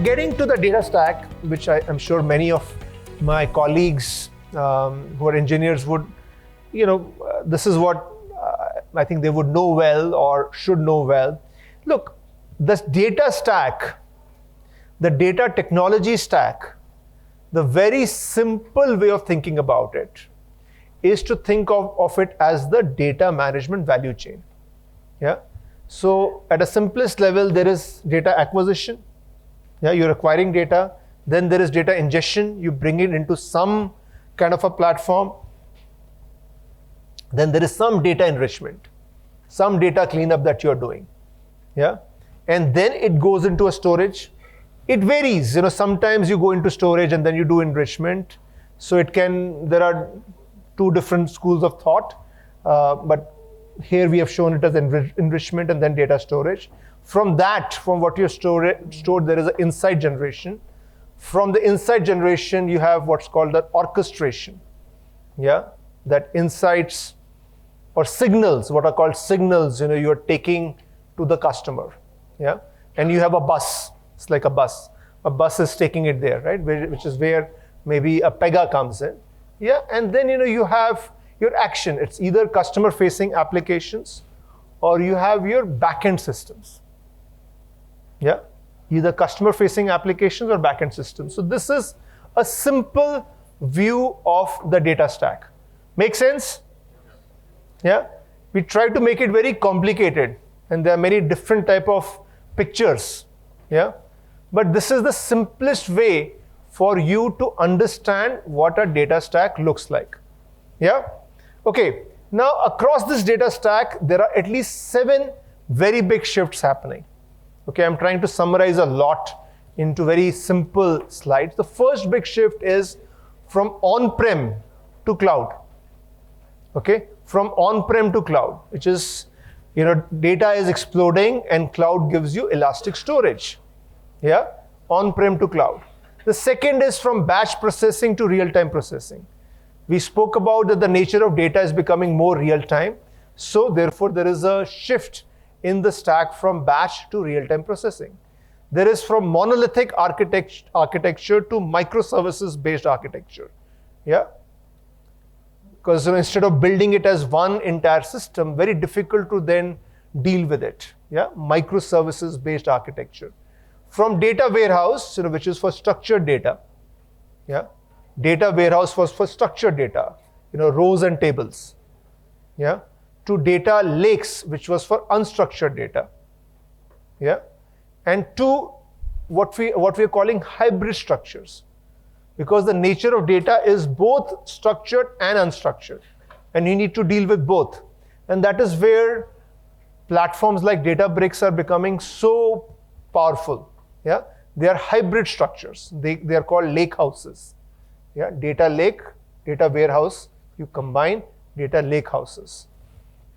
getting to the data stack, which I'm sure many of my colleagues who are engineers would, this is what I think they would know well or should know well. Look, this data stack, the data technology stack, the very simple way of thinking about it is to think of it as the data management value chain. Yeah. So at a simplest level, there is data acquisition. Yeah, you're acquiring data. Then there is data ingestion. You bring it into some kind of a platform. Then there is some data enrichment, some data cleanup that you're doing. Yeah. And then it goes into a storage. It varies. Sometimes you go into storage and then you do enrichment. So there are two different schools of thought. But here we have shown it as enrichment and then data storage. From what you stored, there is an insight generation. From the insight generation, you have what's called the orchestration. Yeah, that insights or signals, what are called signals, you're taking to the customer. Yeah, and you have a bus. It's like a bus. A bus is taking it there, right? Which is where maybe a Pega comes in. Yeah, and then you have your action. It's either customer-facing applications or you have your back-end systems. Yeah, either customer-facing applications or back-end systems. So this is a simple view of the data stack. Make sense? Yeah, we try to make it very complicated, and there are many different type of pictures. Yeah, but this is the simplest way for you to understand what a data stack looks like. Yeah. Okay. Now across this data stack, there are at least 7 very big shifts happening. Okay, I'm trying to summarize a lot into very simple slides. The first big shift is from on-prem to cloud. Okay, from on-prem to cloud, which is, data is exploding and cloud gives you elastic storage. Yeah, on-prem to cloud. The second is from batch processing to real-time processing. We spoke about that the nature of data is becoming more real-time. So therefore, there is a shift in the stack from batch to real-time processing. There is from monolithic architecture to microservices-based architecture. Yeah, because instead of building it as one entire system, very difficult to then deal with it. Yeah, microservices-based architecture. From data warehouse, which is for structured data. Yeah, data warehouse was for structured data, rows and tables. Yeah, to data lakes, which was for unstructured data. Yeah, and to what we're calling hybrid structures, because the nature of data is both structured and unstructured, and you need to deal with both. And that is where platforms like Databricks are becoming so powerful. Yeah, they are hybrid structures. They are called lake houses. Yeah, data lake, data warehouse, you combine data lake houses.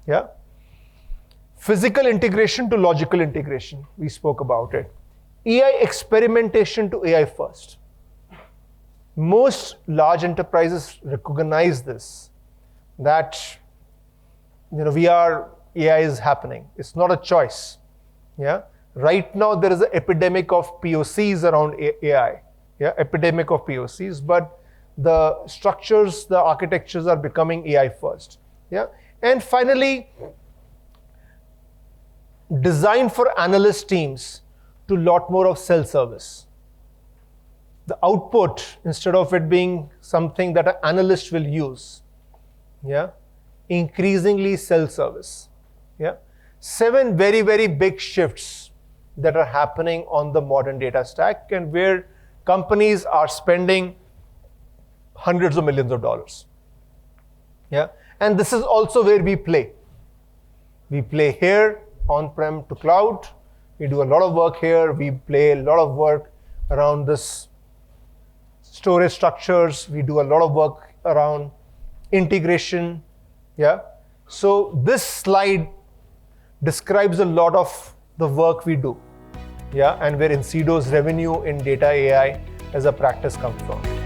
Yeah, physical integration to logical integration, we spoke about it. AI experimentation to AI first. Most large enterprises recognize this, that AI is happening. It's not a choice. Yeah, right now there is an epidemic of POCs around AI. Yeah, epidemic of POCs, but the structures, the architectures are becoming AI first. Yeah, and finally, design for analyst teams to lot more of self-service. The output, instead of it being something that an analyst will use, yeah, increasingly self-service. Yeah, 7 very, very big shifts that are happening on the modern data stack, and where companies are spending hundreds of millions of dollars. Yeah, and this is also where we play. We play here, on-prem to cloud. We do a lot of work here. We play a lot of work around this storage structures. We do a lot of work around integration. Yeah. So this slide describes a lot of the work we do. Yeah, and where Incido's revenue in data AI as a practice comes from.